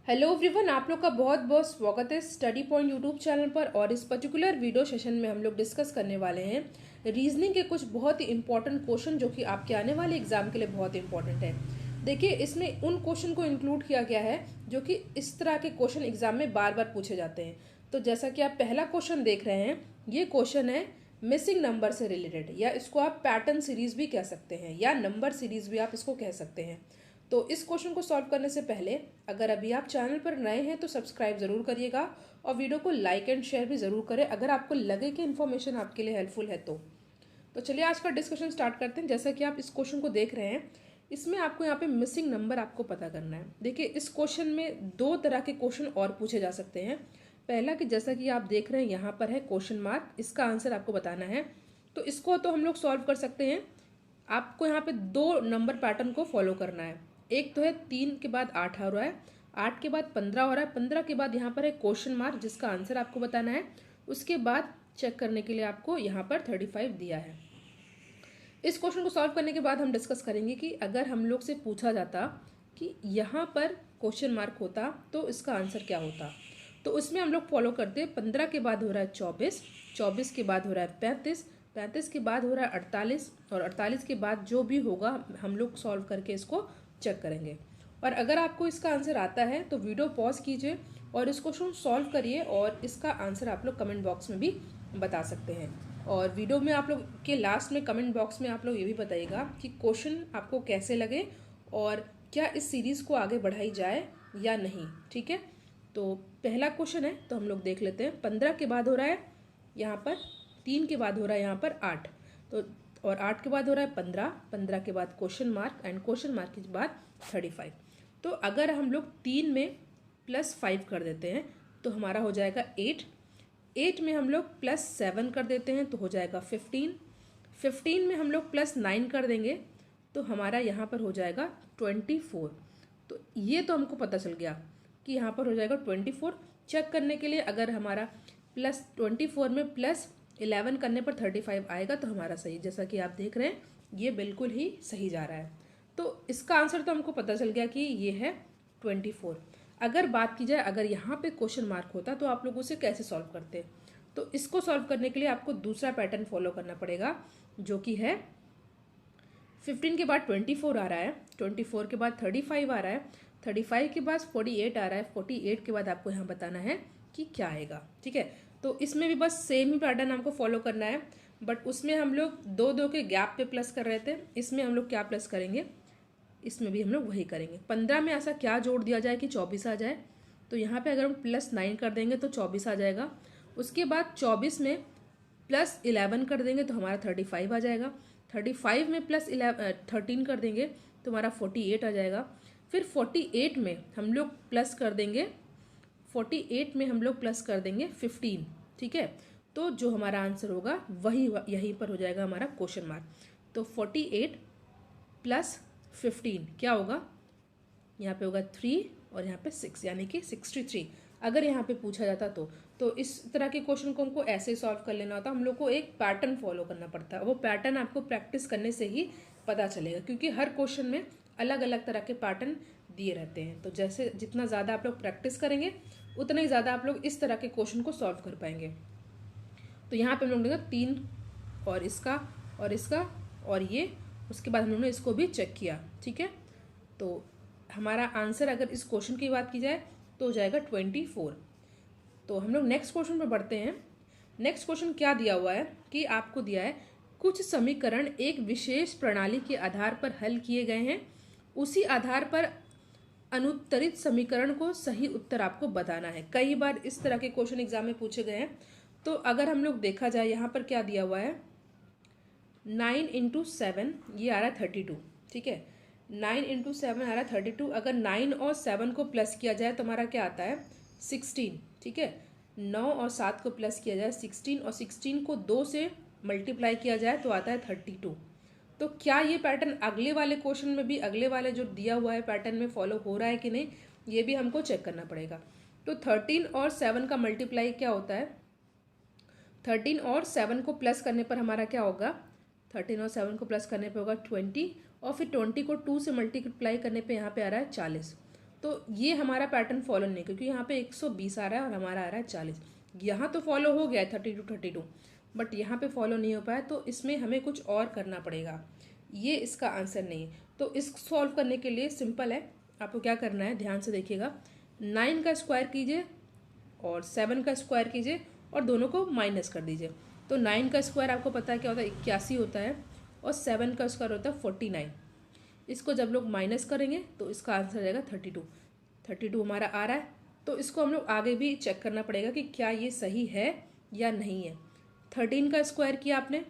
Hello everyone, आप लोग का बहुत बहुत स्वागत है स्टडी पॉइंट यूट्यूब चैनल पर। और इस पर्टिकुलर वीडियो सेशन में हम लोग डिस्कस करने वाले हैं रीजनिंग के कुछ बहुत ही इंपॉर्टेंट क्वेश्चन जो कि आपके आने वाले एग्जाम के लिए बहुत इंपॉर्टेंट है। देखिए, इसमें उन क्वेश्चन को इंक्लूड किया गया है जो कि इस तरह के क्वेश्चन एग्जाम में बार बार पूछे जाते हैं। तो जैसा कि आप पहला क्वेश्चन देख रहे हैं, ये क्वेश्चन है मिसिंग नंबर से रिलेटेड, या इसको आप पैटर्न सीरीज भी कह सकते हैं या नंबर सीरीज भी आप इसको कह सकते हैं। तो इस क्वेश्चन को सॉल्व करने से पहले अगर अभी आप चैनल पर नए हैं तो सब्सक्राइब ज़रूर करिएगा और वीडियो को लाइक एंड शेयर भी ज़रूर करें अगर आपको लगे कि इन्फॉर्मेशन आपके लिए हेल्पफुल है तो चलिए आज का डिस्कशन स्टार्ट करते हैं। जैसा कि आप इस क्वेश्चन को देख रहे हैं, इसमें आपको यहाँ पे मिसिंग नंबर आपको पता करना है। देखिए, इस क्वेश्चन में दो तरह के क्वेश्चन और पूछे जा सकते हैं। पहला कि जैसा कि आप देख रहे हैं यहाँ पर है क्वेश्चन मार्क, इसका आंसर आपको बताना है। तो इसको तो हम लोग सॉल्व कर सकते हैं। आपको यहाँ पे दो नंबर पैटर्न को फॉलो करना है। एक तो है 3 के बाद 8 हो रहा है, 8 के बाद 15 हो रहा है, 15 के बाद यहाँ पर है क्वेश्चन मार्क जिसका आंसर आपको बताना है। उसके बाद चेक करने के लिए आपको यहाँ पर 35 दिया है। इस क्वेश्चन को सॉल्व करने के बाद हम डिस्कस करेंगे कि अगर हम लोग से पूछा जाता कि यहाँ पर क्वेश्चन मार्क होता तो इसका आंसर क्या होता। तो उसमें हम लोग फॉलो करते हैं। 15 के बाद हो रहा है 24, 24 के बाद हो रहा है 35, 35 के बाद हो रहा है 48 और 48 के बाद जो भी होगा हम लोग सॉल्व करके इसको चेक करेंगे। और अगर आपको इसका आंसर आता है तो वीडियो पॉज कीजिए और इस क्वेश्चन सॉल्व करिए और इसका आंसर आप लोग कमेंट बॉक्स में भी बता सकते हैं। और वीडियो में आप लोग के लास्ट में कमेंट बॉक्स में आप लोग ये भी बताइएगा कि क्वेश्चन आपको कैसे लगे और क्या इस सीरीज़ को आगे बढ़ाई जाए या नहीं। ठीक है, तो पहला क्वेश्चन है तो हम लोग देख लेते हैं। 15 के बाद हो रहा है यहाँ पर, 3 के बाद हो रहा है यहाँ पर 8, तो और 8 के बाद हो रहा है 15, 15 के बाद question mark and question mark के बाद 35। तो अगर हम लोग 3 में +5 कर देते हैं तो हमारा हो जाएगा 8, 8 में हम लोग +7 कर देते हैं तो हो जाएगा 15, 15 में हम लोग +9 कर देंगे तो हमारा यहाँ पर हो जाएगा 24। तो ये तो हमको पता चल गया कि यहाँ पर हो जाएगा 24। चेक करने के लिए अगर हमारा +24 में +11 करने पर 35 आएगा तो हमारा सही। जैसा कि आप देख रहे हैं ये बिल्कुल ही सही जा रहा है। तो इसका आंसर तो हमको पता चल गया कि ये है 24। अगर बात की जाए अगर यहाँ पे क्वेश्चन मार्क होता तो आप लोग उसे कैसे सॉल्व करते, तो इसको सॉल्व करने के लिए आपको दूसरा पैटर्न फॉलो करना पड़ेगा जो कि है 15 के बाद 24 आ रहा है, 24 के बाद 35 आ रहा है, 35 के बाद 48 आ रहा है, 48 के बाद आपको यहाँ बताना है कि क्या आएगा। ठीक है, तो इसमें भी बस सेम ही पैटर्न हमको फॉलो करना है, बट उसमें हम लोग दो दो के गैप पे प्लस कर रहे थे। इसमें हम लोग क्या प्लस करेंगे, इसमें भी हम लोग वही करेंगे। 15 में ऐसा क्या जोड़ दिया जाए कि 24 आ जाए, तो यहाँ पे अगर हम +9 कर देंगे तो 24 आ जाएगा। उसके बाद 24 में +11 कर देंगे तो हमारा 35 आ जाएगा। 35 में +13 कर देंगे तो हमारा 48 आ जाएगा। फिर 48 में हम लोग प्लस कर देंगे, 48 में हम लोग प्लस कर देंगे 15। ठीक है, तो जो हमारा आंसर होगा वही यहीं पर हो जाएगा हमारा क्वेश्चन मार्क। तो 48 + 15 क्या होगा, यहाँ पे होगा 3 और यहाँ पे 6 यानी कि 63 अगर यहाँ पे पूछा जाता तो इस तरह के क्वेश्चन को हमको ऐसे ही सॉल्व कर लेना होता। हम लोग को एक पैटर्न फॉलो करना पड़ता है, वो पैटर्न आपको प्रैक्टिस करने से ही पता चलेगा क्योंकि हर क्वेश्चन में अलग अलग तरह के पैटर्न दिए रहते हैं। तो जैसे जितना ज़्यादा आप लोग प्रैक्टिस करेंगे उतना ही ज़्यादा आप लोग इस तरह के क्वेश्चन को सॉल्व कर पाएंगे। तो यहाँ पे हम लोग देंगे 3 और इसका और ये, उसके बाद हम लोगों ने इसको भी चेक किया। ठीक है, तो हमारा आंसर अगर इस क्वेश्चन की बात की जाए तो हो जाएगा 24। तो हम लोग नेक्स्ट क्वेश्चन पर बढ़ते हैं। नेक्स्ट क्वेश्चन क्या दिया हुआ है कि आपको दिया है कुछ समीकरण एक विशेष प्रणाली के आधार पर हल किए गए हैं, उसी आधार पर अनुत्तरित समीकरण को सही उत्तर आपको बताना है। कई बार इस तरह के क्वेश्चन एग्जाम में पूछे गए हैं। तो अगर हम लोग देखा जाए यहाँ पर क्या दिया हुआ है, 9 × 7 ये आ रहा है 32। ठीक है, 9 × 7 आ रहा है 32। अगर 9 और 7 को प्लस किया जाए तो हमारा क्या आता है 16। ठीक है, 9 और 7 को प्लस किया जाए 16 और 16 को 2 से मल्टीप्लाई किया जाए तो आता है 32। तो क्या ये पैटर्न अगले वाले क्वेश्चन में भी, अगले वाले जो दिया हुआ है पैटर्न में फॉलो हो रहा है कि नहीं, ये भी हमको चेक करना पड़ेगा। तो 13 और 7 का मल्टीप्लाई क्या होता है, 13 और 7 को प्लस करने पर हमारा क्या होगा, 13 और 7 को प्लस करने पे होगा 20 और फिर 20 को 2 से मल्टीप्लाई करने पे यहाँ पे आ रहा है 40 तो ये हमारा पैटर्न फॉलो नहीं, क्योंकि यहाँ पे 120 आ रहा है और हमारा आ रहा है 40। यहाँ तो फॉलो हो गया है 32, बट यहाँ पे फॉलो नहीं हो पाया, तो इसमें हमें कुछ और करना पड़ेगा। ये इसका आंसर नहीं है। तो इसको सॉल्व करने के लिए सिंपल है, आपको क्या करना है, ध्यान से देखिएगा। 9 का स्क्वायर कीजिए और 7 का स्क्वायर कीजिए और दोनों को माइनस कर दीजिए। तो 9 का स्क्वायर आपको पता है क्या होता है, 81 होता है, और 7 का स्क्वायर होता है 49। इसको जब लोग माइनस करेंगे तो इसका आंसर आ जाएगा 32 हमारा आ रहा है। तो इसको हम लोग आगे भी चेक करना पड़ेगा कि क्या ये सही है या नहीं है। 13 का स्क्वायर किया आपने,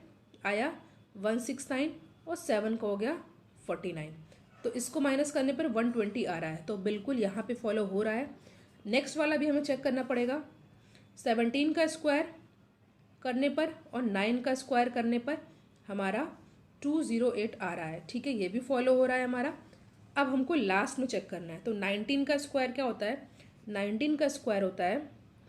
आया 169, और 7 का हो गया 49। तो इसको माइनस करने पर 120 आ रहा है, तो बिल्कुल यहाँ पे फॉलो हो रहा है। नेक्स्ट वाला भी हमें चेक करना पड़ेगा। 17 का स्क्वायर करने पर और 9 का स्क्वायर करने पर हमारा 208 आ रहा है, ठीक है, ये भी फॉलो हो रहा है हमारा। अब हमको लास्ट में चेक करना है। तो 19 का स्क्वायर क्या होता है, 19 का स्क्वायर होता है,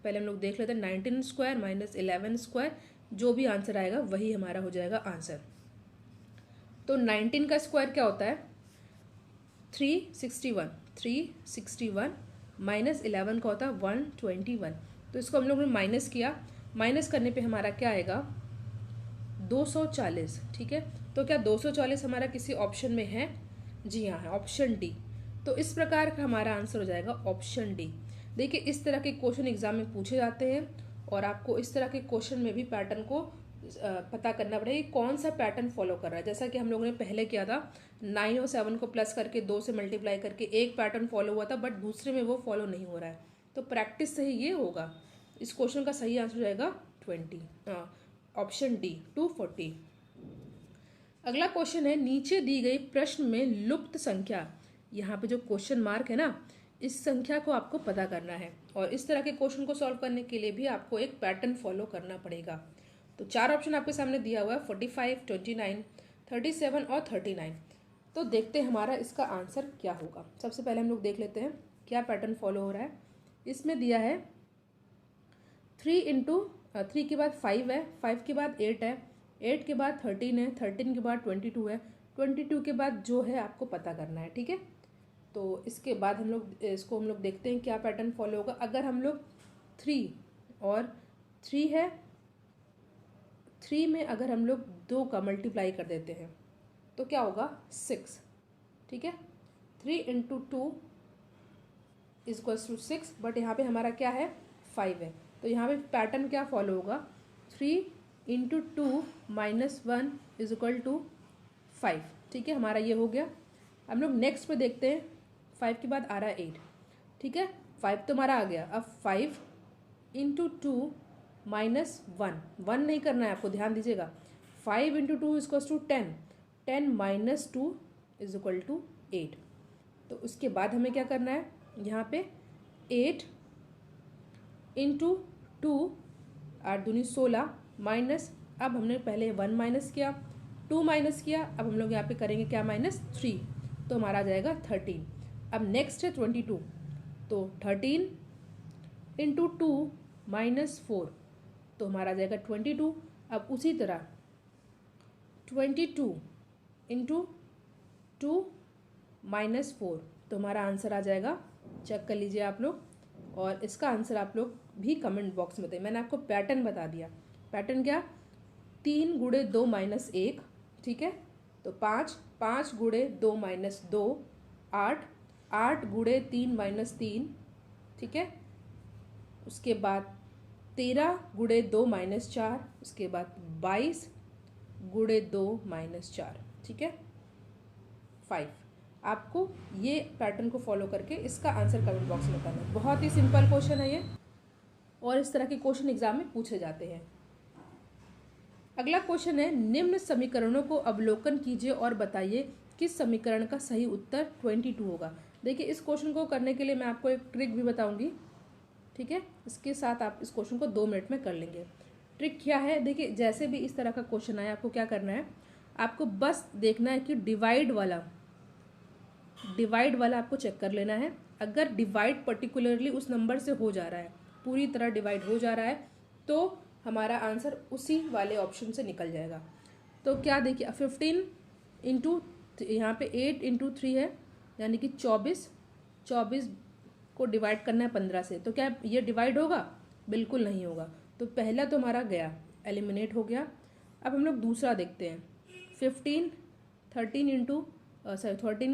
पहले हम लोग देख लेते हैं, 19 स्क्वायर माइनस 11 स्क्वायर, जो भी आंसर आएगा वही हमारा हो जाएगा आंसर। तो 19 का स्क्वायर क्या होता है, 361 माइनस 11 का होता है 121। तो इसको हम लोग ने माइनस किया, माइनस करने पे हमारा क्या आएगा, 240, ठीक है। तो क्या 240 हमारा किसी ऑप्शन में है, जी हाँ है, ऑप्शन डी। तो इस प्रकार का हमारा आंसर हो जाएगा ऑप्शन डी। देखिए इस तरह के क्वेश्चन एग्जाम में पूछे जाते हैं, और आपको इस तरह के क्वेश्चन में भी पैटर्न को पता करना पड़ेगा कि कौन सा पैटर्न फॉलो कर रहा है। जैसा कि हम लोगों ने पहले किया था, 9 और 7 को प्लस करके 2 से मल्टीप्लाई करके एक पैटर्न फॉलो हुआ था, बट दूसरे में वो फॉलो नहीं हो रहा है। तो प्रैक्टिस से ही ये होगा। इस क्वेश्चन का सही आंसर हो जाएगा 20, ऑप्शन डी 240। अगला क्वेश्चन है, नीचे दी गई प्रश्न में लुप्त संख्या, यहाँ पे जो क्वेश्चन मार्क है ना, इस संख्या को आपको पता करना है। और इस तरह के क्वेश्चन को सॉल्व करने के लिए भी आपको एक पैटर्न फॉलो करना पड़ेगा। तो 4 ऑप्शन आपके सामने दिया हुआ है, 45, 29, 37 और 39। तो देखते हैं हमारा इसका आंसर क्या होगा। सबसे पहले हम लोग देख लेते हैं क्या पैटर्न फॉलो हो रहा है। इसमें दिया है 3 के बाद 5 है, 5 के बाद 8 है, 8 के बाद 13 है, 13 के बाद 22 है, 22 के बाद जो है आपको पता करना है, ठीक है। तो इसके बाद हम लोग देखते हैं क्या पैटर्न फॉलो होगा। अगर हम लोग 3 और 3 है, 3 में अगर हम लोग 2 का मल्टीप्लाई कर देते हैं तो क्या होगा 6, ठीक है। 3 × 2 = 6, बट यहाँ पे हमारा क्या है 5 है। तो यहाँ पे पैटर्न क्या फॉलो होगा, 3 × 2 - 1 = 5, ठीक है, हमारा ये हो गया। हम लोग नेक्स्ट पे देखते हैं, 5 के बाद आ रहा है 8, ठीक है, 5 तो हमारा आ गया। अब 5 × 2 - 1 नहीं करना है आपको, ध्यान दीजिएगा। 5 × 2 = 10, 10 - 2 = 8। तो उसके बाद हमें क्या करना है, यहाँ पे 8 × 2, 8 दूनी 16, माइनस, अब हमने पहले 1 माइनस किया, 2 माइनस किया, अब हम लोग यहाँ पे करेंगे क्या, -3, तो हमारा आ जाएगा 13। अब नेक्स्ट है 22, तो 13 × 2 - 4, तो हमारा आ जाएगा 22। अब उसी तरह 22 × 2 - 4, तो हमारा आंसर आ जाएगा, चेक कर लीजिए आप लोग, और इसका आंसर आप लोग भी कमेंट बॉक्स में बताइए। मैंने आपको पैटर्न बता दिया। पैटर्न क्या, 3 × 2 - 1, ठीक है, तो 5, 5 × 2 - 2, 8, 8 × 3 - 3, ठीक है। उसके बाद 13 × 2 - 4, उसके बाद 22 × 2 - 4, ठीक है, 5। आपको ये पैटर्न को फॉलो करके इसका आंसर कमेंट बॉक्स में बताना है। बहुत ही सिंपल क्वेश्चन है ये, और इस तरह के क्वेश्चन एग्जाम में पूछे जाते हैं। अगला क्वेश्चन है, निम्न समीकरणों को अवलोकन कीजिए और बताइए किस समीकरण का सही उत्तर 22 होगा। देखिए इस क्वेश्चन को करने के लिए मैं आपको एक ट्रिक भी बताऊंगी, ठीक है, इसके साथ आप इस क्वेश्चन को 2 मिनट में कर लेंगे। ट्रिक क्या है, देखिए जैसे भी इस तरह का क्वेश्चन आए आपको क्या करना है, आपको बस देखना है कि डिवाइड वाला आपको चेक कर लेना है। अगर डिवाइड पर्टिकुलरली उस नंबर से हो जा रहा है, पूरी तरह डिवाइड हो जा रहा है, तो हमारा आंसर उसी वाले ऑप्शन से निकल जाएगा। तो क्या देखिए 15 × यहाँ पे 8 × 3 है, यानी कि 24, 24 को डिवाइड करना है 15 से, तो क्या ये डिवाइड होगा? बिल्कुल नहीं होगा। तो पहला तो हमारा गया, एलिमिनेट हो गया। अब हम लोग दूसरा देखते हैं। 13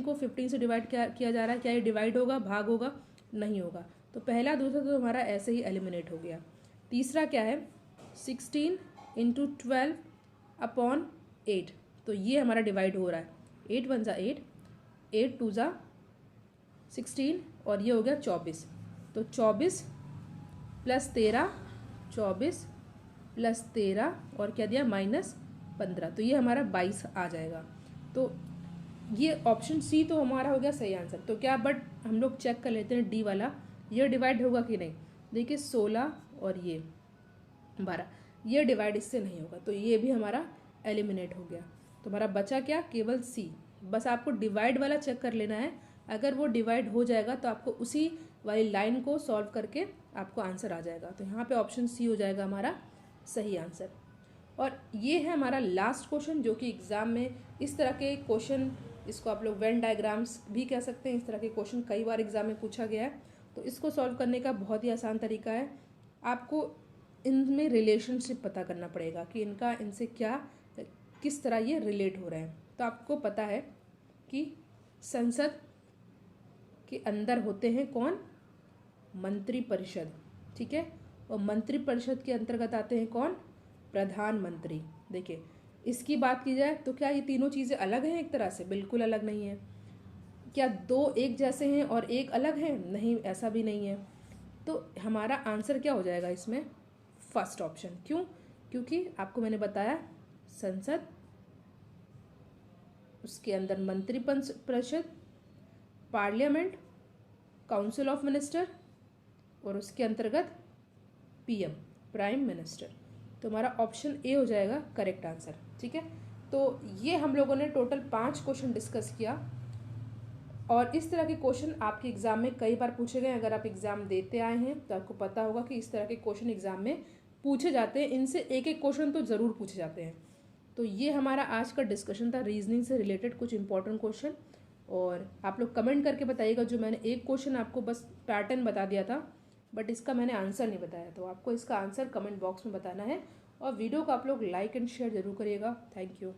को 15 से डिवाइड किया जा रहा है, क्या ये डिवाइड होगा, भाग होगा? नहीं होगा। तो पहला दूसरा तो हमारा ऐसे ही एलिमिनेट हो गया। तीसरा क्या है? 16 × 12 अपॉन 8, तो ये हमारा डिवाइड हो रहा है। 8 × 1 = 8, 8 × 2 = 16 और ये हो गया 24। तो 24 + 13, 24 + 13 और क्या दिया? -15, तो ये हमारा 22 आ जाएगा। तो ये ऑप्शन सी तो हमारा हो गया सही आंसर। तो क्या, बट हम लोग चेक कर लेते हैं डी वाला, ये डिवाइड होगा कि नहीं। देखिए 16 और ये 12, ये डिवाइड इससे नहीं होगा, तो ये भी हमारा एलिमिनेट हो गया। तो हमारा बचा क्या? केवल सी। बस आपको डिवाइड वाला चेक कर लेना है। अगर वो डिवाइड हो जाएगा तो आपको उसी वाली लाइन को सॉल्व करके आपको आंसर आ जाएगा। तो यहाँ पे ऑप्शन सी हो जाएगा हमारा सही आंसर। और ये है हमारा लास्ट क्वेश्चन, जो कि एग्ज़ाम में इस तरह के क्वेश्चन, इसको आप लोग वेन डायग्राम्स भी कह सकते हैं, इस तरह के क्वेश्चन कई बार एग्जाम में पूछा गया है। तो इसको सॉल्व करने का बहुत ही आसान तरीका है। आपको इनमें रिलेशनशिप पता करना पड़ेगा कि इनका इनसे क्या, किस तरह ये रिलेट हो रहे हैं। तो आपको पता है कि संसद के अंदर होते हैं कौन? मंत्रिपरिषद, ठीक है। और मंत्रिपरिषद के अंतर्गत आते हैं कौन? प्रधानमंत्री। देखिए, इसकी बात की जाए तो क्या ये तीनों चीज़ें अलग हैं? एक तरह से बिल्कुल अलग नहीं है। क्या दो एक जैसे हैं और एक अलग हैं? नहीं, ऐसा भी नहीं है। तो हमारा आंसर क्या हो जाएगा इसमें? First option. क्यों? क्योंकि आपको मैंने बताया संसद, उसके अंदर मंत्रिपरिषद, पार्लियामेंट, काउंसिल ऑफ मिनिस्टर और उसके अंतर्गत पीएम, प्राइम मिनिस्टर। तो हमारा ऑप्शन ए हो जाएगा करेक्ट आंसर, ठीक है। तो ये हम लोगों ने टोटल 5 क्वेश्चन डिस्कस किया और इस तरह के क्वेश्चन आपके एग्जाम में कई बार पूछे गए। अगर आप एग्जाम देते आए हैं तो आपको पता होगा कि इस तरह के क्वेश्चन एग्जाम में पूछे जाते हैं। इनसे एक एक क्वेश्चन तो ज़रूर पूछे जाते हैं। तो ये हमारा आज का डिस्कशन था, रीजनिंग से रिलेटेड कुछ इंपॉर्टेंट क्वेश्चन। और आप लोग कमेंट करके बताइएगा, जो मैंने एक क्वेश्चन आपको बस पैटर्न बता दिया था बट इसका मैंने आंसर नहीं बताया, तो आपको इसका आंसर कमेंट बॉक्स में बताना है। और वीडियो को आप लोग लाइक एंड शेयर जरूर करिएगा। Thank you.